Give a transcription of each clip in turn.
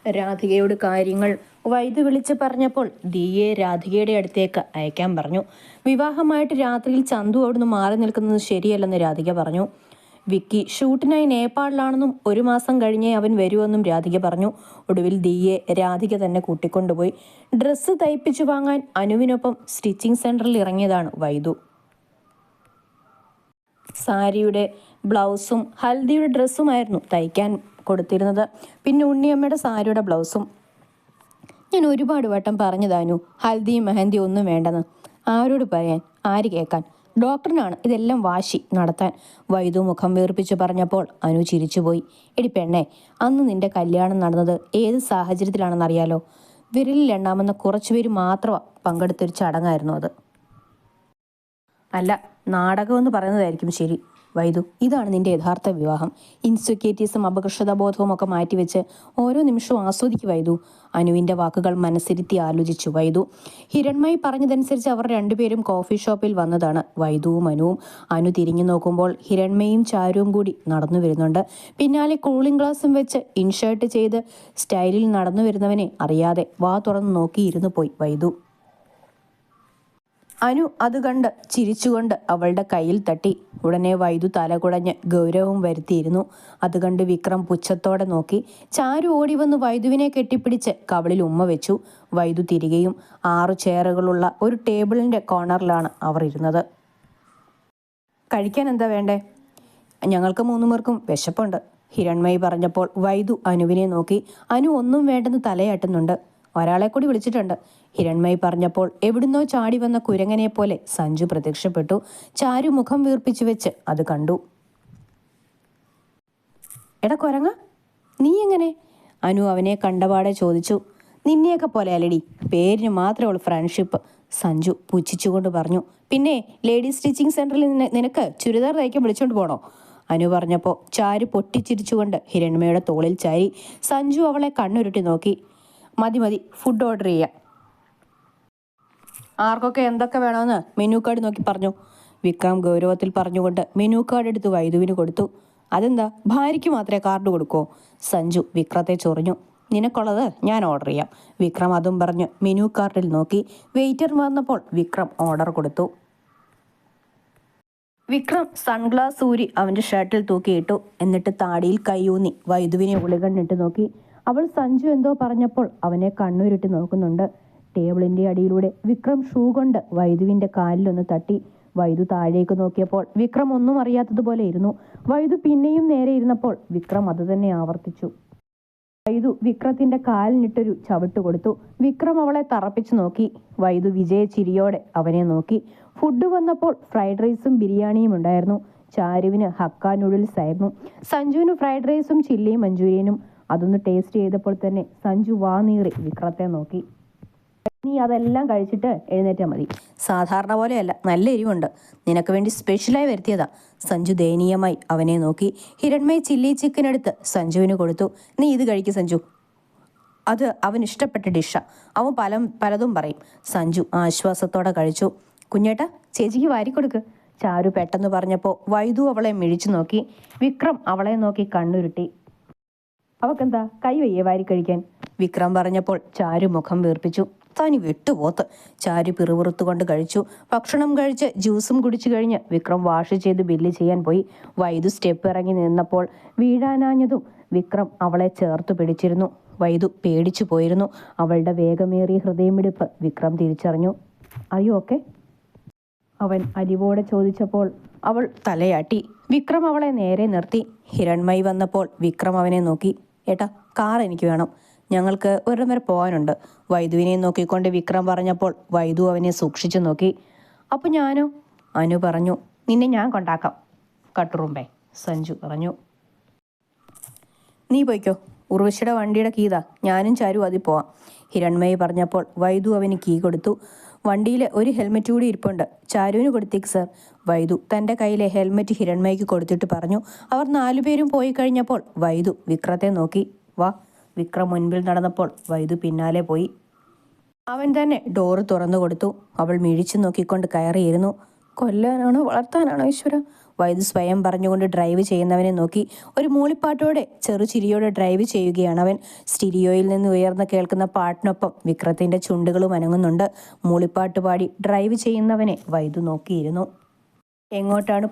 രാധികയോട് കാര്യങ്ങൾ വൈദ്യു വിളിച്ച് പറഞ്ഞപ്പോൾ ദിയെ രാധികയുടെ അടുത്തേക്ക് അയക്കാൻ പറഞ്ഞു. വിവാഹമായിട്ട് രാത്രിയിൽ ചന്തു അവിടുന്ന് മാറി നിൽക്കുന്നത് ശരിയല്ലെന്ന് രാധിക പറഞ്ഞു. വിക്കി ഷൂട്ടിനായി നേപ്പാളിലാണെന്നും 1 മാസം കഴിഞ്ഞേ അവൻ വരുമെന്നും രാധിക പറഞ്ഞു. ഒടുവിൽ ദിയെ രാധിക തന്നെ കൂട്ടിക്കൊണ്ടുപോയി. ഡ്രസ്സ് തയ്പ്പിച്ചു വാങ്ങാൻ അനുവിനൊപ്പം സ്റ്റിച്ചിങ് സെന്ററിൽ ഇറങ്ങിയതാണ് വൈദ്യു. സാരിയുടെ ബ്ലൗസും ഹൽദിയുടെ ഡ്രസ്സുമായിരുന്നു തയ്ക്കാൻ കൊടുത്തിരുന്നത്. പിന്നെ ഉണ്ണിയമ്മയുടെ സാരിയുടെ ബ്ലൗസും. ഞാൻ ഒരുപാട് വട്ടം പറഞ്ഞതാനു ഹൽദിയും മെഹന്തിയും ഒന്നും വേണ്ടെന്ന്. ആരോട് പറയാൻ, ആര് കേൾക്കാൻ? ഡോക്ടറിനാണ് ഇതെല്ലാം വാശി നടത്താൻ. വൈദ്യു മുഖം വീർപ്പിച്ചു പറഞ്ഞപ്പോൾ അനു ചിരിച്ചുപോയി. എടി പെണ്ണെ, അന്ന് നിന്റെ കല്യാണം നടന്നത് ഏത് സാഹചര്യത്തിലാണെന്നറിയാലോ? വിരലിൽ എണ്ണാമെന്ന കുറച്ചുപേര് മാത്രമാണ് പങ്കെടുത്തൊരു ചടങ്ങായിരുന്നു അത്. അല്ല, നാടകമെന്ന് പറയുന്നതായിരിക്കും ശരി. വൈദ്യു, ഇതാണ് നിന്റെ യഥാർത്ഥ വിവാഹം. ഇൻസെക്യൂരിറ്റീസും അപകർഷതാബോധവും ഒക്കെ മാറ്റിവെച്ച് ഓരോ നിമിഷവും ആസ്വദിക്കു വൈദ്യു. അനുവിൻ്റെ വാക്കുകൾ മനസ്സിരുത്തി ആലോചിച്ചു വൈദ്യു. ഹിരൺമയി പറഞ്ഞതനുസരിച്ച് അവർ രണ്ടുപേരും കോഫി ഷോപ്പിൽ വന്നതാണ്. വൈദ്യുവും അനുവും. അനു തിരിഞ്ഞു നോക്കുമ്പോൾ ഹിരൺമയും ചാരുവും കൂടി നടന്നു വരുന്നുണ്ട്. പിന്നാലെ കൂളിംഗ് ഗ്ലാസും വെച്ച് ഇൻഷർട്ട് ചെയ്ത് സ്റ്റൈലിൽ നടന്നു വരുന്നവനെ അറിയാതെ വാ തുറന്ന് നോക്കിയിരുന്നു പോയി വൈദ്യു. അനു അത് കണ്ട് ചിരിച്ചുകൊണ്ട് അവളുടെ കയ്യിൽ തട്ടി. ഉടനെ വൈദ്യു തല കുടഞ്ഞ് ഗൗരവം വരുത്തിയിരുന്നു. അത് കണ്ട് വിക്രം പുച്ഛത്തോടെ നോക്കി. ചാരു ഓടി വന്ന് വൈദ്യുവിനെ കെട്ടിപ്പിടിച്ച് കവിളിൽ ഉമ്മ വെച്ചു. വൈദ്യു തിരികെയും. 6 ചെയറുകളുള്ള ഒരു ടേബിളിൻ്റെ കോർണറിലാണ് അവർ ഇരുന്നത്. കഴിക്കാൻ എന്താ വേണ്ടേ? ഞങ്ങൾക്ക് 3 പേർക്കും വിശപ്പുണ്ട്, ഹിരൺമയി പറഞ്ഞപ്പോൾ വൈദ്യു അനുവിനെ നോക്കി. അനു ഒന്നും വേണ്ടെന്ന് തലയാട്ടുന്നുണ്ട്. ഒരാളെ കൂടി വിളിച്ചിട്ടുണ്ട്, ഹിരൺമയി പറഞ്ഞപ്പോൾ എവിടുന്നോ ചാടി വന്ന കുരങ്ങനെ പോലെ സഞ്ജു പ്രത്യക്ഷപ്പെട്ടു. ചാരു മുഖം വീർപ്പിച്ചു വെച്ച് അത് കണ്ടു. എടാ കൊരങ്ങ, നീ എങ്ങനെ? അനു അവനെ കണ്ടപാടെ ചോദിച്ചു. നിന്നെയൊക്കെ പോലെ അല്ലടി, പേരിന് മാത്രമേ ഉള്ളൂ ഫ്രണ്ട്ഷിപ്പ്, സഞ്ജു പുച്ഛിച്ചുകൊണ്ട് പറഞ്ഞു. പിന്നെ ലേഡീസ് സ്റ്റിച്ചിങ് സെന്ററിൽ നിനക്ക് ചുരിദാർ തയ്ക്കാൻ വിളിച്ചോണ്ട് പോണോ? അനു പറഞ്ഞപ്പോൾ ചാരു പൊട്ടിച്ചിരിച്ചുകൊണ്ട് ഹിരൺമയുടെ തോളിൽ ചാരി. സഞ്ജു അവളെ കണ്ണുരുട്ടി നോക്കി. മതി മതി, ഫുഡ് ഓർഡർ ചെയ്യാം. ആർക്കൊക്കെ എന്തൊക്കെ വേണമെന്ന് മെനു കാർഡ് നോക്കി പറഞ്ഞു. വിക്രം ഗൗരവത്തിൽ പറഞ്ഞുകൊണ്ട് മെനു കാർഡ് എടുത്ത് വൈദ്യുവിന് കൊടുത്തു. അതെന്താ, ഭാര്യയ്ക്ക് മാത്രമേ കാർഡ് കൊടുക്കുമോ? സഞ്ജു വിക്രത്തെ ചൊറിഞ്ഞു. നിനക്കുള്ളത് ഞാൻ ഓർഡർ ചെയ്യാം. വിക്രം അതും പറഞ്ഞ് മെനു കാർഡിൽ നോക്കി. വെയിറ്റർ വന്നപ്പോൾ വിക്രം ഓർഡർ കൊടുത്തു. വിക്രം സൺഗ്ലാസ് ഊരി അവൻ്റെ ഷർട്ടിൽ തൂക്കിയിട്ടു. എന്നിട്ട് താടിയിൽ കൈയൂന്നി വൈദ്യുവിനെ ഉളികണ്ണിട്ട് നോക്കി. അവൾ സഞ്ജു എന്തോ പറഞ്ഞപ്പോൾ അവനെ കണ്ണുരുട്ടി നോക്കുന്നുണ്ട്. ടേബിളിൻ്റെ അടിയിലൂടെ വിക്രം ഷൂ കൊണ്ട് വൈദ്യുവിൻ്റെ കാലിലൊന്ന് തട്ടി. വൈദ്യു താഴേക്ക് നോക്കിയപ്പോൾ വിക്രം ഒന്നും അറിയാത്തതുപോലെ ഇരുന്നു. വൈദ്യു പിന്നെയും നേരെ ഇരുന്നപ്പോൾ വിക്രം അതുതന്നെ ആവർത്തിച്ചു. വൈദ്യു വിക്രത്തിൻ്റെ കാലിനിട്ടൊരു ചവിട്ട് കൊടുത്തു. വിക്രം അവളെ തറപ്പിച്ചു നോക്കി. വൈദ്യു വിജയ ചിരിയോടെ അവനെ നോക്കി. ഫുഡ് വന്നപ്പോൾ ഫ്രൈഡ് റൈസും ബിരിയാണിയും ഉണ്ടായിരുന്നു. ചാരുവിന് ഹക്ക നൂഡിൽസ് ആയിരുന്നു. സഞ്ജുവിന് ഫ്രൈഡ് റൈസും ചില്ലി മഞ്ചൂരിയനും. അതൊന്ന് ടേസ്റ്റ് ചെയ്തപ്പോൾ തന്നെ സഞ്ജു വാ നീറി വിക്രത്തെ നോക്കി. നീ അതെല്ലാം കഴിച്ചിട്ട് എഴുന്നേറ്റാൽ മതി. സാധാരണ പോലെയല്ല, നല്ല എരിവുണ്ട്. നിനക്ക് വേണ്ടി സ്പെഷ്യലായി വരുത്തിയതാ. സഞ്ജു ദയനീയമായി അവനെ നോക്കി. ഹിരൺമയി ചില്ലി ചിക്കൻ എടുത്ത് സഞ്ജുവിന് കൊടുത്തു. നീ ഇത് കഴിക്കും സഞ്ജു, അത് അവൻ ഇഷ്ടപ്പെട്ട ഡിഷാ. അവൻ പലതും പറയും. സഞ്ജു ആശ്വാസത്തോടെ കഴിച്ചു. കുഞ്ഞേട്ടാ, ചേച്ചിക്ക് വാരിക്കൊടുക്ക്, ചാരു പെട്ടെന്ന് പറഞ്ഞപ്പോൾ വൈദ്യു അവളെ മിഴിച്ചു നോക്കി. വിക്രം അവളെ നോക്കി കണ്ണുരുട്ടി. അവക്കെന്താ കൈ വയ്യേ വാരി കഴിക്കാൻ? വിക്രം പറഞ്ഞപ്പോൾ ചാരു മുഖം വീർപ്പിച്ചു. തനി വിട്ടുപോത്ത്, ചാരു പിറുപിറുത്തുകൊണ്ട് കഴിച്ചു. ഭക്ഷണം കഴിച്ച് ജ്യൂസും കുടിച്ചു കഴിഞ്ഞ് വിക്രം വാഷ് ചെയ്ത് ബില്ല് ചെയ്യാൻ പോയി. വൈദ്യു സ്റ്റെപ്പ് ഇറങ്ങി നിന്നപ്പോൾ വീഴാനാഞ്ഞതും വിക്രം അവളെ ചേർത്ത് പിടിച്ചിരുന്നു. വൈദ്യു പേടിച്ചു പോയിരുന്നു. അവളുടെ വേഗമേറിയ ഹൃദയമിടിപ്പ് വിക്രം തിരിച്ചറിഞ്ഞു. അയ്യോ ഓക്കെ, അവൻ അലിവോടെ ചോദിച്ചപ്പോൾ അവൾ തലയാട്ടി. വിക്രം അവളെ നേരെ നിർത്തി. ഹിരൺമയി വന്നപ്പോൾ വിക്രം അവനെ നോക്കി. ഏട്ടാ, കാർ എനിക്ക് വേണം, ഞങ്ങൾക്ക് ഒരിടം വരെ പോകാനുണ്ട്. വൈദ്യുവിനെ നോക്കിക്കൊണ്ട് വിക്രം പറഞ്ഞപ്പോൾ വൈദ്യു അവനെ സൂക്ഷിച്ചു നോക്കി. അപ്പോൾ ഞാനോ? അനു പറഞ്ഞു. നിന്നെ ഞാൻ കൊണ്ടാക്കാം കട്ടുറുമ്പേ, സഞ്ജു പറഞ്ഞു. നീ പോയിക്കോ, ഉർവശിയുടെ വണ്ടിയുടെ കീതാ, ഞാനും ചാരു അതിൽ പോവാം, ഹിരൺമയി പറഞ്ഞപ്പോൾ വൈദ്യു അവന് കീ കൊടുത്തു. വണ്ടിയിൽ ഒരു ഹെൽമെറ്റ് കൂടി ഇരിപ്പുണ്ട്, ചാരുവിന് കൊടുത്തേക്ക് സർ. വൈദ്യു തൻ്റെ കയ്യിലെ ഹെൽമെറ്റ് ഹിരൺമയിക്ക് കൊടുത്തിട്ട് പറഞ്ഞു. അവർ 4 പേരും പോയി കഴിഞ്ഞപ്പോൾ വൈദ്യു വിക്രത്തെ നോക്കി. വാ. വിക്രം മുൻപിൽ നടന്നപ്പോൾ വൈദ്യു പിന്നാലെ പോയി. അവൻ തന്നെ ഡോറ് തുറന്നു കൊടുത്തു. അവൾ മിഴിച്ചു നോക്കിക്കൊണ്ട് കയറിയിരുന്നു. കൊല്ലാനാണോ വളർത്താനാണോ ഈശ്വര? വൈദു സ്വയം പറഞ്ഞുകൊണ്ട് ഡ്രൈവ് ചെയ്യുന്നവനെ നോക്കി. ഒരു മൂളിപ്പാട്ടോടെ ചെറുചിരിയോടെ ഡ്രൈവ് ചെയ്യുകയാണ് അവൻ. സ്റ്റീരിയോയിൽ നിന്ന് ഉയർന്നു കേൾക്കുന്ന പാട്ടിനൊപ്പം വിക്രത്തിന്റെ ചുണ്ടുകളും അനങ്ങുന്നുണ്ട്. മൂളിപ്പാട്ട് പാടി ഡ്രൈവ് ചെയ്യുന്നവനെ വൈദു നോക്കിയിരുന്നു. എങ്ങോട്ടാണ്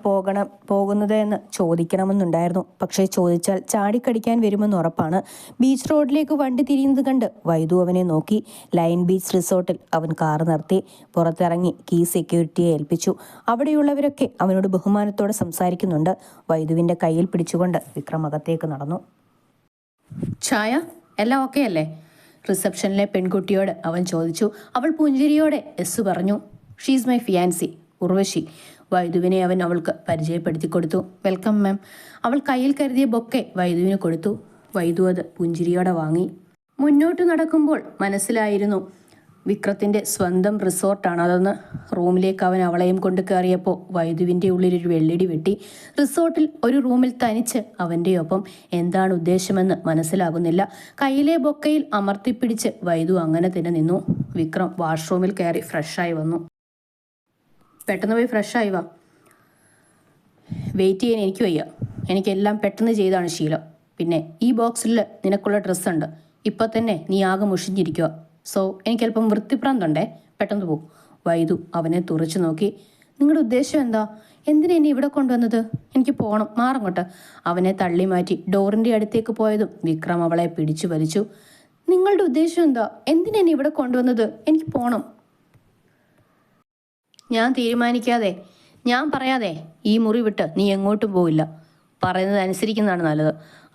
പോകുന്നത് എന്ന് ചോദിക്കണമെന്നുണ്ടായിരുന്നു. പക്ഷേ ചോദിച്ചാൽ ചാടിക്കടിക്കാൻ വരുമെന്ന് ഉറപ്പാണ്. ബീച്ച് റോഡിലേക്ക് വണ്ടി തിരിയുന്നത് കണ്ട് വൈദു അവനെ നോക്കി. ലൈൻ ബീച്ച് റിസോർട്ടിൽ അവൻ കാർ നിർത്തി. പുറത്തിറങ്ങി കീ സെക്യൂരിറ്റിയെ ഏൽപ്പിച്ചു. അവിടെയുള്ളവരൊക്കെ അവനോട് ബഹുമാനത്തോടെ സംസാരിക്കുന്നുണ്ട്. വൈദുവിൻ്റെ കയ്യിൽ പിടിച്ചുകൊണ്ട് വിക്രം അകത്തേക്ക് നടന്നു. ചായ എല്ലാം ഓക്കെ അല്ലേ? റിസപ്ഷനിലെ പെൺകുട്ടിയോട് അവൻ ചോദിച്ചു. അവൾ പുഞ്ചിരിയോടെ എസ് പറഞ്ഞു. She's my fiancee, Urvashi. വൈദുവിനെ അവൻ അവൾക്ക് പരിചയപ്പെടുത്തി കൊടുത്തു. Welcome ma'am. അവൾ കയ്യിൽ കരുതിയ ബൊക്കെ വൈദുവിന് കൊടുത്തു. വൈദു അത് പുഞ്ചിരിയോടെ വാങ്ങി. മുന്നോട്ട് നടക്കുമ്പോൾ മനസ്സിലായിരുന്നു വിക്രത്തിൻ്റെ സ്വന്തം റിസോർട്ടാണ് അതെന്ന്. റൂമിലേക്ക് അവൻ അവളെയും കൊണ്ട് കയറിയപ്പോൾ വൈദുവിൻ്റെ ഉള്ളിലൊരു വെള്ളിടി വെട്ടി. റിസോർട്ടിൽ ഒരു റൂമിൽ തനിച്ച് അവൻ്റെ ഒപ്പം എന്താണ് ഉദ്ദേശമെന്ന് മനസ്സിലാകുന്നില്ല. കയ്യിലെ ബൊക്കയിൽ അമർത്തിപ്പിടിച്ച് വൈദു അങ്ങനെ തന്നെ നിന്നു. വിക്രം വാഷ്റൂമിൽ കയറി ഫ്രഷായി വന്നു. പെട്ടെന്ന് പോയി ഫ്രഷായി വാ. വെയിറ്റ് ചെയ്യാൻ എനിക്ക് വയ്യ. എനിക്കെല്ലാം പെട്ടെന്ന് ചെയ്താണ് ശീലം. പിന്നെ ഈ ബോക്സിൽ നിനക്കുള്ള ഡ്രസ്സുണ്ട്. ഇപ്പം തന്നെ നീ ആകെ മുഷിഞ്ഞിരിക്കുക. സോ എനിക്കല്പം വൃത്തിപ്രാന്തുണ്ടേ. പെട്ടെന്ന് പോ. വൈദു അവനെ തുറച്ചു നോക്കി. നിങ്ങളുടെ ഉദ്ദേശം എന്താ? എന്തിനാ എന്നെ ഇവിടെ കൊണ്ടുവന്നത്? എനിക്ക് പോകണം, മാറങ്ങോട്ട്. അവനെ തള്ളി മാറ്റി ഡോറിൻ്റെ അടുത്തേക്ക് പോയതും വിക്രം അവളെ പിടിച്ചു വലിച്ചു. നിങ്ങളുടെ ഉദ്ദേശം എന്താ? എന്തിനാ എന്നെ ഇവിടെ കൊണ്ടുവന്നത്? എനിക്ക് പോകണം. ഞാൻ തീരുമാനിക്കാതെ, ഞാൻ പറയാതെ ഈ മുറി വിട്ട് നീ എങ്ങോട്ടും പോവില്ല. പറയുന്നത് അനുസരിക്കുന്നതാണ് നല്ലത്.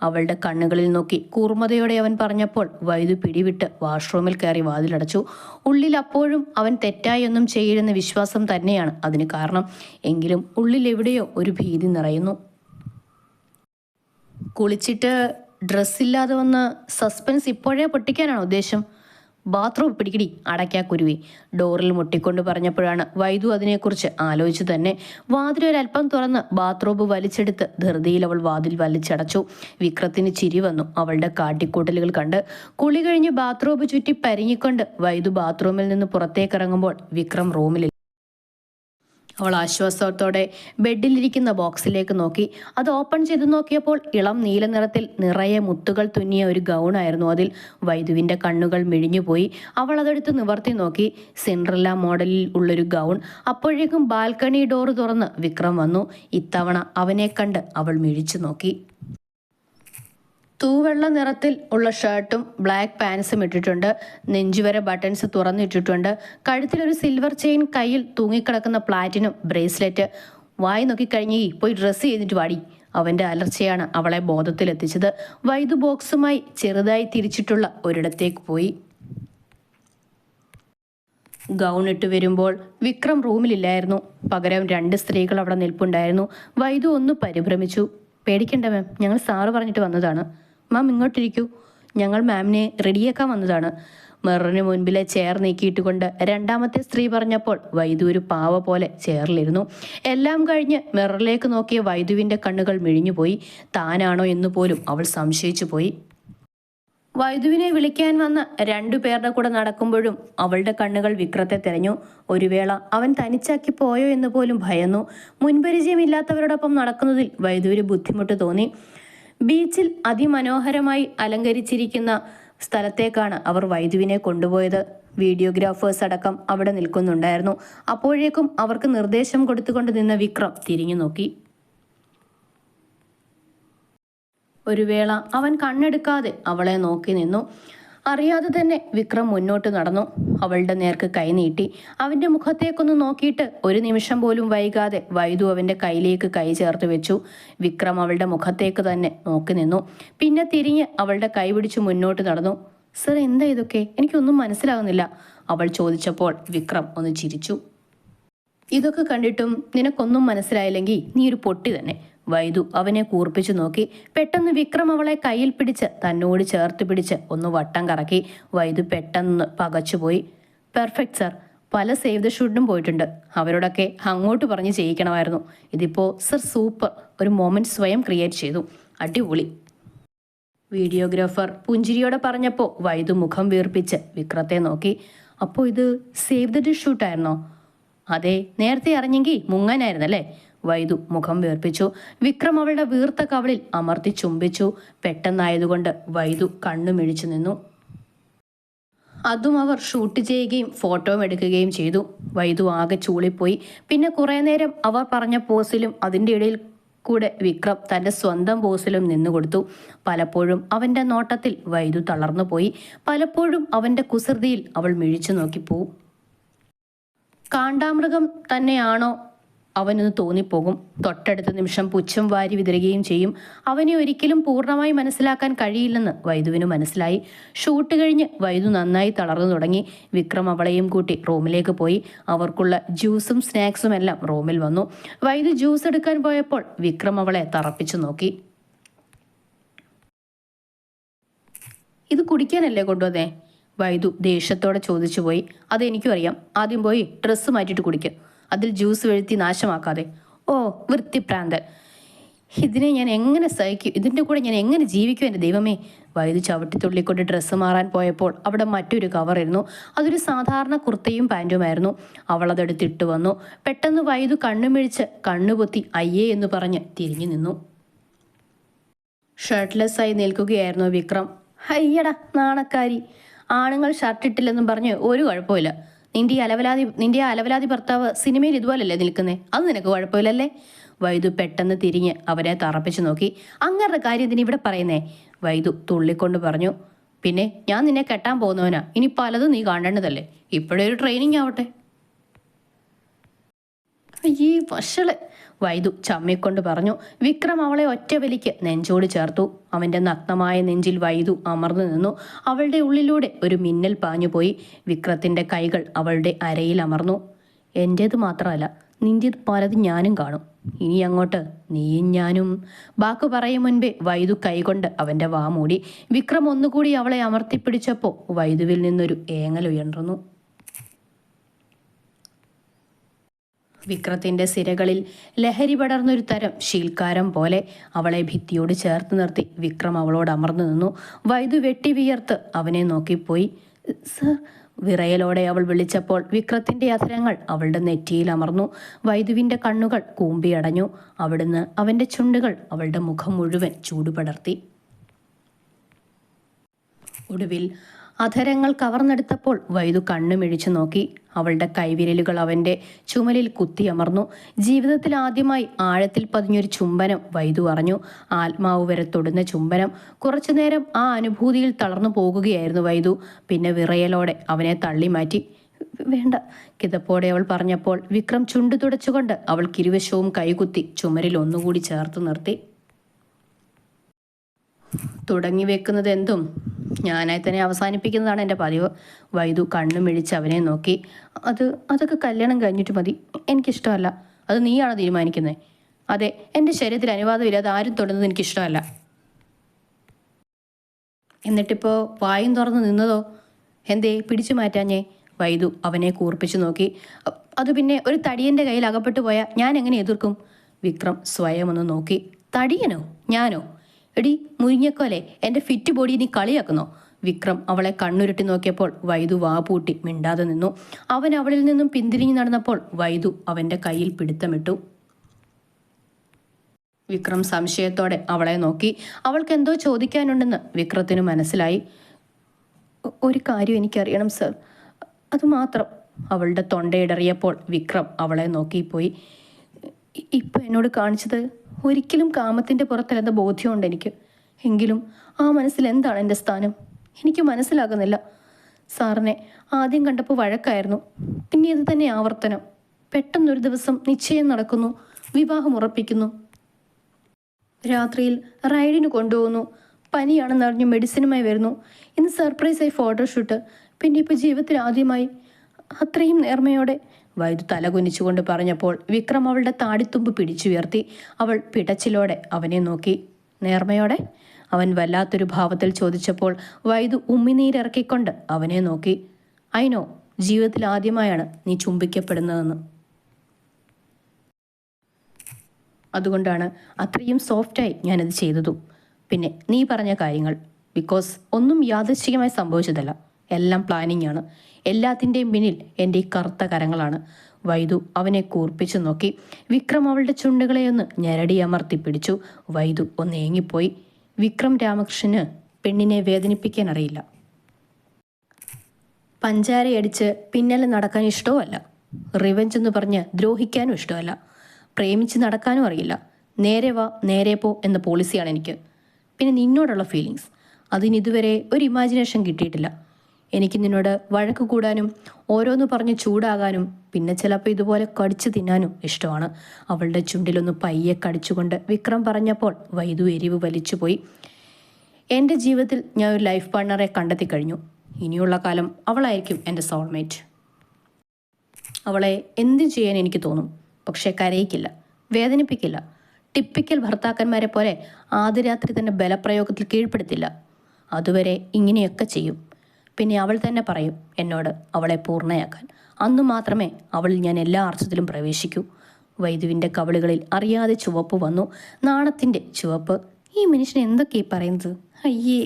അവളുടെ കണ്ണുകളിൽ നോക്കി കൂർമ്മതയോടെ അവൻ പറഞ്ഞപ്പോൾ വൈദു പിടിവിട്ട് വാഷ്റൂമിൽ കയറി വാതിലടച്ചു. ഉള്ളിൽ അപ്പോഴും അവൻ തെറ്റായി ഒന്നും ചെയ്യില്ലെന്ന വിശ്വാസം തന്നെയാണ് അതിന് കാരണം. എങ്കിലും ഉള്ളിൽ എവിടെയോ ഒരു ഭീതി നിറയുന്നു. കുളിച്ചിട്ട് ഡ്രസ്സില്ലാതെ വന്ന് സസ്പെൻസ് ഇപ്പോഴേ പൊട്ടിക്കാനാണ് ഉദ്ദേശം? ബാത്റൂം പിടിക്കടി അടയ്ക്കാക്കുരുവി. ഡോറിൽ മുട്ടിക്കൊണ്ട് പറഞ്ഞപ്പോഴാണ് വൈദു അതിനെക്കുറിച്ച് ആലോചിച്ചു തന്നെ. വാതിലൊരൽപ്പം തുറന്ന് ബാത്റൂം വലിച്ചെടുത്ത് ധൃതിയിൽ അവൾ വാതിൽ വലിച്ചടച്ചു. വിക്രത്തിന് ചിരി വന്നു അവളുടെ കാട്ടിക്കൂട്ടലുകൾ കണ്ട്. കുളി കഴിഞ്ഞ് ബാത്റൂം ചുറ്റി പരിങ്ങിക്കൊണ്ട് വൈദു ബാത്റൂമിൽ നിന്ന് പുറത്തേക്കിറങ്ങുമ്പോൾ വിക്രം റൂമിൽ. അവൾ ആശ്വാസത്തോടെ ബെഡിലിരിക്കുന്ന ബോക്സിലേക്ക് നോക്കി. അത് ഓപ്പൺ ചെയ്ത് നോക്കിയപ്പോൾ ഇളം നീല നിറത്തിൽ നിറയെ മുത്തുകൾ തുന്നിയ ഒരു ഗൗണായിരുന്നു അതിൽ. വൈദുവിൻ്റെ കണ്ണുകൾ മിഴിഞ്ഞുപോയി. അവൾ അതെടുത്ത് നിവർത്തി നോക്കി. സിൻഡ്രല്ല മോഡലിൽ ഉള്ളൊരു ഗൗൺ. അപ്പോഴേക്കും ബാൽക്കണി ഡോർ തുറന്ന് വിക്രം വന്നു. ഇത്തവണ അവനെ കണ്ട് അവൾ മിഴിച്ചു നോക്കി. തൂവെള്ള നിറത്തിൽ ഉള്ള ഷർട്ടും ബ്ലാക്ക് പാൻസും ഇട്ടിട്ടുണ്ട്. നെഞ്ചുവരെ ബട്ടൺസ് തുറന്നിട്ടിട്ടുണ്ട്. കഴുത്തിലൊരു സിൽവർ ചെയിൻ, കയ്യിൽ തൂങ്ങിക്കിടക്കുന്ന പ്ലാറ്റിനും ബ്രേസ്ലെറ്റ്. വായി നോക്കിക്കഴിഞ്ഞ് പോയി ഡ്രസ്സ് ചെയ്തിട്ട് വാടി. അവൻ്റെ അലർച്ചയാണ് അവളെ ബോധത്തിലെത്തിച്ചത്. വൈദു ബോക്സുമായി ചെറുതായി തിരിച്ചിട്ടുള്ള ഒരിടത്തേക്ക് പോയി. ഗൗൺ ഇട്ട് വരുമ്പോൾ വിക്രം റൂമിലില്ലായിരുന്നു. പകരം 2 സ്ത്രീകൾ അവിടെ നിൽപ്പുണ്ടായിരുന്നു. വൈദു ഒന്ന് പരിഭ്രമിച്ചു. പേടിക്കണ്ട മാം, ഞങ്ങൾ സാറ് പറഞ്ഞിട്ട് വന്നതാണ്. മാം ഇങ്ങോട്ടിരിക്കൂ, ഞങ്ങൾ മാമിനെ റെഡിയാക്കാൻ വന്നതാണ്. മിററിന് മുൻപിലെ ചെയർ നീക്കിയിട്ടുകൊണ്ട് രണ്ടാമത്തെ സ്ത്രീ പറഞ്ഞപ്പോൾ വൈദു ഒരു പാവ പോലെ ചെയറിലിരുന്നു. എല്ലാം കഴിഞ്ഞ് മിററിലേക്ക് നോക്കിയ വൈദുവിൻ്റെ കണ്ണുകൾ മിഴിഞ്ഞുപോയി. താനാണോ എന്ന് പോലും അവൾ സംശയിച്ചു പോയി. വൈദുവിനെ വിളിക്കാൻ വന്ന 2 പേരുടെ കൂടെ നടക്കുമ്പോഴും അവളുടെ കണ്ണുകൾ വിക്രത്തെ തിരഞ്ഞു. ഒരു വേള അവൻ തനിച്ചാക്കി പോയോ എന്ന് പോലും ഭയന്നു. മുൻപരിചയമില്ലാത്തവരോടൊപ്പം നടക്കുന്നതിൽ വൈദുവിന് ബുദ്ധിമുട്ട് തോന്നി. ബീച്ചിൽ അതിമനോഹരമായി അലങ്കരിച്ചിരിക്കുന്ന സ്ഥലത്തേക്കാണ് അവർ വൈദുവിനെ കൊണ്ടുപോയത്. വീഡിയോഗ്രാഫേഴ്സ് അടക്കം അവിടെ നിൽക്കുന്നുണ്ടായിരുന്നു. അപ്പോഴേക്കും അവർക്ക് നിർദ്ദേശം കൊടുത്തുകൊണ്ട് നിന്ന വിക്രം തിരിഞ്ഞു നോക്കി. ഒരു വേള അവൻ കണ്ണെടുക്കാതെ അവളെ നോക്കി നിന്നു. അറിയാതെ തന്നെ വിക്രം മുന്നോട്ട് നടന്നു. അവളുടെ നേർക്ക് കൈ നീട്ടി. അവൻ്റെ മുഖത്തേക്കൊന്ന് നോക്കിയിട്ട് ഒരു നിമിഷം പോലും വൈകാതെ വൈദു അവൻ്റെ കയ്യിലേക്ക് കൈ ചേർത്ത് വെച്ചു. വിക്രം അവളുടെ മുഖത്തേക്ക് തന്നെ നോക്കി നിന്നു. പിന്നെ തിരിഞ്ഞ് അവളുടെ കൈ പിടിച്ച് മുന്നോട്ട് നടന്നു. സർ, എന്താ ഇതൊക്കെ? എനിക്കൊന്നും മനസ്സിലാകുന്നില്ല, അവൾ ചോദിച്ചപ്പോൾ വിക്രം ഒന്ന് ചിരിച്ചു. ഇതൊക്കെ കണ്ടിട്ടും നിനക്കൊന്നും മനസ്സിലായില്ലെങ്കിൽ നീ ഒരു പൊട്ടി തന്നെ. വൈദു അവനെ കൂർപ്പിച്ചു നോക്കി. പെട്ടെന്ന് വിക്രം അവളെ കയ്യിൽ പിടിച്ച് തന്നോട് ചേർത്ത് പിടിച്ച് ഒന്ന് വട്ടം കറക്കി. വൈദു പെട്ടെന്ന് പകച്ചുപോയി. പെർഫെക്റ്റ് സർ, പല സേവ് ദ ഷൂട്ടിനും പോയിട്ടുണ്ട്. അവരോടൊക്കെ അങ്ങോട്ട് പറഞ്ഞ് ചെയ്യിക്കണമായിരുന്നു. ഇതിപ്പോൾ സർ സൂപ്പർ, ഒരു മൊമെന്റ് സ്വയം ക്രിയേറ്റ് ചെയ്തു. അടിപൊളി. വീഡിയോഗ്രാഫർ പുഞ്ചിരിയോടെ പറഞ്ഞപ്പോൾ വൈദു മുഖം വീർപ്പിച്ച് വിക്രത്തെ നോക്കി. അപ്പോൾ ഇത് സേവ് ദ ഷൂട്ടായിരുന്നോ? അതെ, നേരത്തെ അറിഞ്ഞെങ്കിൽ മുങ്ങാനായിരുന്നല്ലേ? വൈദു മുഖം വീർപ്പിച്ചു. വിക്രം അവളുടെ വീർത്ത കവളിൽ അമർത്തി ചുംബിച്ചു. പെട്ടെന്നായതുകൊണ്ട് വൈദു കണ്ണുമിഴിച്ചു നിന്നു. അതും അവർ ഷൂട്ട് ചെയ്യുകയും ഫോട്ടോയും എടുക്കുകയും ചെയ്തു. വൈദു ആകെ ചൂളിപ്പോയി. പിന്നെ കുറേ നേരം അവർ പറഞ്ഞ പോസിലും അതിൻ്റെ ഇടയിൽ കൂടെ വിക്രം തൻ്റെ സ്വന്തം പോസിലും നിന്നുകൊടുത്തു. പലപ്പോഴും അവൻ്റെ നോട്ടത്തിൽ വൈദു തളർന്നുപോയി. പലപ്പോഴും അവൻ്റെ കുസൃതിയിൽ അവൾ മിഴിച്ചു നോക്കിപ്പോവും. കാണ്ടാമൃഗം തന്നെയാണോ അവനെന്ന് തോന്നിപ്പോകും. തൊട്ടടുത്ത നിമിഷം പുച്ഛം വാരി വിതറുകയും ചെയ്യും. അവനെ ഒരിക്കലും പൂർണ്ണമായി മനസ്സിലാക്കാൻ കഴിയില്ലെന്ന് വൈദുവിന് മനസ്സിലായി. ഷൂട്ട് കഴിഞ്ഞ് വൈദു നന്നായി തളർന്നു തുടങ്ങി. വിക്രം അവളെയും കൂട്ടി റൂമിലേക്ക് പോയി. അവർക്കുള്ള ജ്യൂസും സ്നാക്സും എല്ലാം റൂമിൽ വന്നു. വൈദു ജ്യൂസ് എടുക്കാൻ പോയപ്പോൾ വിക്രം അവളെ തറപ്പിച്ചു നോക്കി. ഇത് കുടിക്കാനല്ലേ കൊണ്ടുവന്നേ? വൈദു ദേഷ്യത്തോടെ ചോദിച്ചു പോയി. അതെനിക്കും അറിയാം. ആദ്യം പോയി ഡ്രസ്സ് മാറ്റിയിട്ട് കുടിക്കുക. അതിൽ ജ്യൂസ് വീഴ്ത്തി നാശമാക്കാതെ. ഓ വൃത്തിപ്രാന്തൻ, ഇതിനെ ഞാൻ എങ്ങനെ സഹിക്കും? ഇതിൻ്റെ കൂടെ ഞാൻ എങ്ങനെ ജീവിക്കും എൻ്റെ ദൈവമേ? വൈദു ചവിട്ടിത്തുള്ളിക്കൊണ്ട് ഡ്രസ്സ് മാറാൻ പോയപ്പോൾ അവിടെ മറ്റൊരു കവറിരുന്നു. അതൊരു സാധാരണ കുർത്തയും പാൻറ്റുമായിരുന്നു. അവളതെടുത്തിട്ട് വന്നു. പെട്ടെന്ന് വൈദു കണ്ണുമിഴിച്ച് കണ്ണുപൊത്തി അയ്യേ എന്ന് പറഞ്ഞ് തിരിഞ്ഞു നിന്നു. ഷർട്ട്ലെസ്സായി നിൽക്കുകയായിരുന്നു വിക്രം. അയ്യടാ നാണക്കാരി, ആണുങ്ങൾ ഷർട്ടിട്ടില്ലെന്നും പറഞ്ഞ് ഒരു കുഴപ്പമില്ല. നിന്റെ അലവലാതി ഭർത്താവ് സിനിമയിൽ ഇതുപോലല്ലേ നിൽക്കുന്നേ? അത് നിനക്ക് കുഴപ്പമില്ലല്ലേ? വൈദു പെട്ടെന്ന് തിരിഞ്ഞ് അവരെ തറപ്പിച്ചു നോക്കി. അങ്ങരുടെ കാര്യം ഇതിന് ഇവിടെ പറയുന്നേ? വൈദു തുള്ളിക്കൊണ്ട് പറഞ്ഞു. പിന്നെ ഞാൻ നിന്നെ കെട്ടാൻ പോകുന്നവനാ. ഇനി പലതും നീ കാണേണ്ടതല്ലേ? ഇപ്പോഴേ ഒരു ട്രെയിനിങ് ആവട്ടെ. ഈ വഷള്, വൈദു ചമ്മിക്കൊണ്ട് പറഞ്ഞു. വിക്രം അവളെ ഒറ്റ വലിക്ക് നെഞ്ചോട് ചേർത്തു. അവൻ്റെ നഗ്നമായ നെഞ്ചിൽ വൈദു അമർന്നു നിന്നു. അവളുടെ ഉള്ളിലൂടെ ഒരു മിന്നൽ പാഞ്ഞുപോയി. വിക്രത്തിൻ്റെ കൈകൾ അവളുടെ അരയിൽ അമർന്നു. എൻ്റേത് മാത്രമല്ല, നിൻ്റേത് പലതും ഞാനും കാണും. ഇനി അങ്ങോട്ട് നീയും ഞാനും. ബാക്ക് പറയും മുൻപേ വൈദു കൈകൊണ്ട് അവൻ്റെ വാ മൂടി. വിക്രം ഒന്നുകൂടി അവളെ അമർത്തിപ്പിടിച്ചപ്പോൾ വൈദുവിൽ നിന്നൊരു ഏങ്ങൽ ഉയർന്നു. വിക്രത്തിൻ്റെ സിരകളിൽ ലഹരി പടർന്നൊരു തരം ശീൽക്കാരം പോലെ അവളെ ഭിത്തിയോട് ചേർത്ത് നിർത്തി വിക്രം അവളോട് അമർന്നു നിന്നു. വൈദു വെട്ടി വിയർത്ത് അവനെ നോക്കിപ്പോയി. സർ, വിറയലോടെ അവൾ വിളിച്ചപ്പോൾ വിക്രത്തിൻ്റെ അധരങ്ങൾ അവളുടെ നെറ്റിയിൽ അമർന്നു. വൈദുവിൻ്റെ കണ്ണുകൾ കൂമ്പിയടഞ്ഞു. അവിടുന്ന് അവൻ്റെ ചുണ്ടുകൾ അവളുടെ മുഖം മുഴുവൻ ചൂടുപടർത്തി. ഒടുവിൽ അധരങ്ങൾ കവർന്നെടുത്തപ്പോൾ വൈദു കണ്ണുമിഴിച്ചു നോക്കി. അവളുടെ കൈവിരലുകൾ അവൻ്റെ ചുമലിൽ കുത്തിയമർന്നു. ജീവിതത്തിൽ ആദ്യമായി ആഴത്തിൽ പതിഞ്ഞൊരു ചുംബനം വൈദു അറിഞ്ഞു. ആത്മാവ് വരെ തൊടുന്ന ചുംബനം. കുറച്ചുനേരം ആ അനുഭൂതിയിൽ തളർന്നു പോകുകയായിരുന്നു വൈദു. പിന്നെ വിറയലോടെ അവനെ തള്ളി മാറ്റി. വേണ്ട, കിതപ്പോടെ അവൾ പറഞ്ഞപ്പോൾ വിക്രം ചുണ്ടു തുടച്ചുകൊണ്ട് അവൾക്കിരുവശവും കൈകുത്തി ചുമരിൽ ഒന്നുകൂടി ചേർത്ത് നിർത്തി. തുടങ്ങി വെക്കുന്നത് എന്തും ഞാനായി തന്നെ അവസാനിപ്പിക്കുന്നതാണ് എൻ്റെ പതിവ്. വൈദു കണ്ണുമിഴിച്ച് അവനെ നോക്കി. അതൊക്കെ കല്യാണം കഴിഞ്ഞിട്ട് മതി. എനിക്കിഷ്ടമല്ല. അത് നീയാണ് തീരുമാനിക്കുന്നത്. അതെ, എൻ്റെ ശരീരത്തിൽ അനുവാദമില്ലാതെ ആരും തൊടുന്നത് എനിക്കിഷ്ടമല്ല. എന്നിട്ടിപ്പോൾ വായും തുറന്ന് നിന്നതോ? എന്തേ പിടിച്ചു മാറ്റാഞ്ഞേ? വൈദു അവനെ കൂർപ്പിച്ചു നോക്കി. അത് പിന്നെ ഒരു തടിയൻ്റെ കയ്യിൽ അകപ്പെട്ടു പോയാൽ ഞാൻ എങ്ങനെ എതിർക്കും? വിക്രം സ്വയം ഒന്ന് നോക്കി. തടിയനോ? ഞാനോ? എടി മുരിങ്ങക്കോലെ, എൻ്റെ ഫിറ്റ് ബോഡി നീ കളിയാക്കുന്നോ? വിക്രം അവളെ കണ്ണുരുട്ടി നോക്കിയപ്പോൾ വൈദു വാ പൂട്ടി മിണ്ടാതെ നിന്നു. അവൻ അവളിൽ നിന്നും പിന്തിരിഞ്ഞു നടന്നപ്പോൾ വൈദു അവൻ്റെ കയ്യിൽ പിടുത്തമിട്ടു. വിക്രം സംശയത്തോടെ അവളെ നോക്കി. അവൾക്ക് എന്തോ ചോദിക്കാനുണ്ടെന്ന് വിക്രത്തിന് മനസ്സിലായി. ഒരു കാര്യം എനിക്കറിയണം സർ, അതുമാത്രം. അവളുടെ തൊണ്ടയിടറിയപ്പോൾ വിക്രം അവളെ നോക്കിപ്പോയി. ഇപ്പം എന്നോട് കാണിച്ചത് ഒരിക്കലും കാമത്തിൻ്റെ പുറത്തല്ലെന്ന ബോധ്യമുണ്ട് എനിക്ക്. എങ്കിലും ആ മനസ്സിൽ എന്താണ് എൻ്റെ സ്ഥാനം എനിക്ക് മനസ്സിലാകുന്നില്ല. സാറിനെ ആദ്യം കണ്ടപ്പോൾ വഴക്കായിരുന്നു. പിന്നെ ഇത് തന്നെ ആവർത്തനം. പെട്ടെന്നൊരു ദിവസം നിശ്ചയം നടക്കുന്നു, വിവാഹം ഉറപ്പിക്കുന്നു, രാത്രിയിൽ റൈഡിന് കൊണ്ടുപോകുന്നു, പനിയാണെന്നറിഞ്ഞ് മെഡിസിനുമായി വരുന്നു, ഇന്ന് സർപ്രൈസായി ഫോട്ടോഷൂട്ട്, പിന്നെ ഇപ്പോൾ ജീവിതത്തിൽ ആദ്യമായി. അത്രയും നേർമയോടെ വൈദു തലകുനിച്ചുകൊണ്ട് പറഞ്ഞപ്പോൾ വിക്രം അവളുടെ താടിത്തുമ്പ് പിടിച്ചുയർത്തി. അവൾ പിടച്ചിലോടെ അവനെ നോക്കി. നേർമയോടെ? അവൻ വല്ലാത്തൊരു ഭാവത്തിൽ ചോദിച്ചപ്പോൾ വൈദു ഉമ്മിനീരിറക്കിക്കൊണ്ട് അവനെ നോക്കി. ഐനോ, ജീവിതത്തിൽ ആദ്യമായാണ് നീ ചുംബിക്കപ്പെടുന്നതെന്ന്. അതുകൊണ്ടാണ് അത്രയും സോഫ്റ്റായി ഞാനത് ചെയ്തതും. പിന്നെ നീ പറഞ്ഞ കാര്യങ്ങൾ, ബിക്കോസ് ഒന്നും യാദൃശ്ചികമായി സംഭവിച്ചതല്ല, എല്ലാം പ്ലാനിങ് ആണ്. എല്ലാത്തിൻ്റെയും പിന്നിൽ എൻ്റെ ഈ കറുത്ത കരങ്ങളാണ്. വൈദു അവനെ കൂർപ്പിച്ചു നോക്കി. വിക്രം അവളുടെ ചുണ്ടുകളെ ഒന്ന് ഞെരടി അമർത്തി പിടിച്ചു. വൈദു ഒന്ന് ഏങ്ങിപ്പോയി. വിക്രം രാമകൃഷ്ണന് പെണ്ണിനെ വേദനിപ്പിക്കാൻ അറിയില്ല. പഞ്ചാരയടിച്ച് പിന്നാലെ നടക്കാൻ ഇഷ്ടവുമല്ല. റിവെഞ്ച് എന്ന് പറഞ്ഞ് ദ്രോഹിക്കാനും ഇഷ്ടമല്ല. പ്രേമിച്ച് നടക്കാനും അറിയില്ല. നേരെ വാ നേരെ പോ എന്ന പോളിസിയാണ് എനിക്ക്. പിന്നെ നിന്നോടുള്ള ഫീലിങ്സ്, അതിനിതുവരെ ഒരു ഇമാജിനേഷൻ കിട്ടിയിട്ടില്ല. എനിക്ക് നിന്നോട് വഴക്ക് കൂടാനും ഓരോന്ന് പറഞ്ഞ് ചൂടാകാനും പിന്നെ ചിലപ്പോൾ ഇതുപോലെ കടിച്ചു തിന്നാനും ഇഷ്ടമാണ്. അവളുടെ ചുണ്ടിലൊന്ന് പയ്യെ കടിച്ചുകൊണ്ട് വിക്രം പറഞ്ഞപ്പോൾ വൈദു എരിവ് വലിച്ചുപോയി. എൻ്റെ ജീവിതത്തിൽ ഞാൻ ഒരു ലൈഫ് പാർട്ണറെ കണ്ടെത്തി കഴിഞ്ഞു. ഇനിയുള്ള കാലം അവളായിരിക്കും എൻ്റെ സോൾമേറ്റ്. അവളെ എന്തും ചെയ്യാൻ എനിക്ക് തോന്നും. പക്ഷേ കരയിക്കില്ല, വേദനിപ്പിക്കില്ല. ടിപ്പിക്കൽ ഭർത്താക്കന്മാരെ പോലെ ആദ്യ രാത്രി തന്നെ ബലപ്രയോഗത്തിൽ കീഴ്പ്പെടുത്തില്ല. അതുവരെ ഇങ്ങനെയൊക്കെ ചെയ്യും. പിന്നെ അവൾ തന്നെ പറയും എന്നോട് അവളെ പൂർണ്ണയാക്കാൻ. അന്നു മാത്രമേ അവളിൽ ഞാൻ എല്ലാ അർത്ഥത്തിലും പ്രവേശിക്കൂ. വൈദുവിൻ്റെ കവിളുകളിൽ അറിയാതെ ചുവപ്പ് വന്നു. നാണത്തിൻ്റെ ചുവപ്പ്. ഈ മനുഷ്യൻ എന്തൊക്കെയാ പറയുന്നത്? അയ്യേ.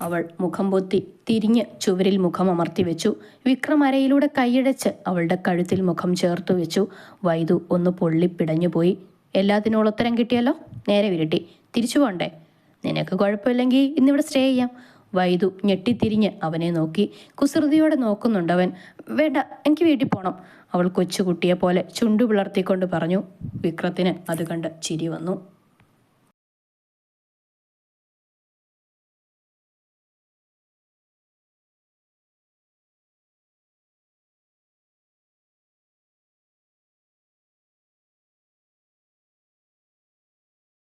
അവൾ മുഖം പൊത്തി തിരിഞ്ഞ് ചുവരിൽ മുഖം അമർത്തി വെച്ചു. വിക്രം അരയിലൂടെ കൈയടച്ച് അവളുടെ കഴുത്തിൽ മുഖം ചേർത്തു വെച്ചു. വൈദു ഒന്ന് പൊള്ളിപ്പിടഞ്ഞുപോയി. എല്ലാത്തിനും ഉത്തരം കിട്ടിയല്ലോ, നേരെ വിരട്ടി. തിരിച്ചു പോണ്ടേ? നിനക്ക് കുഴപ്പമില്ലെങ്കിൽ ഇന്നിവിടെ സ്റ്റേ ചെയ്യാം. വൈദു ഞെട്ടിത്തിരിഞ്ഞ് അവനെ നോക്കി. കുസൃതിയോടെ നോക്കുന്നുണ്ടവൻ. വേണ്ട, എനിക്ക് വീട്ടിൽ പോകണം, അവൾ കൊച്ചുകുട്ടിയെ പോലെ ചുണ്ടു പിളർത്തിക്കൊണ്ട് പറഞ്ഞു. വിക്രത്തിന് അത് കണ്ട് ചിരി വന്നു.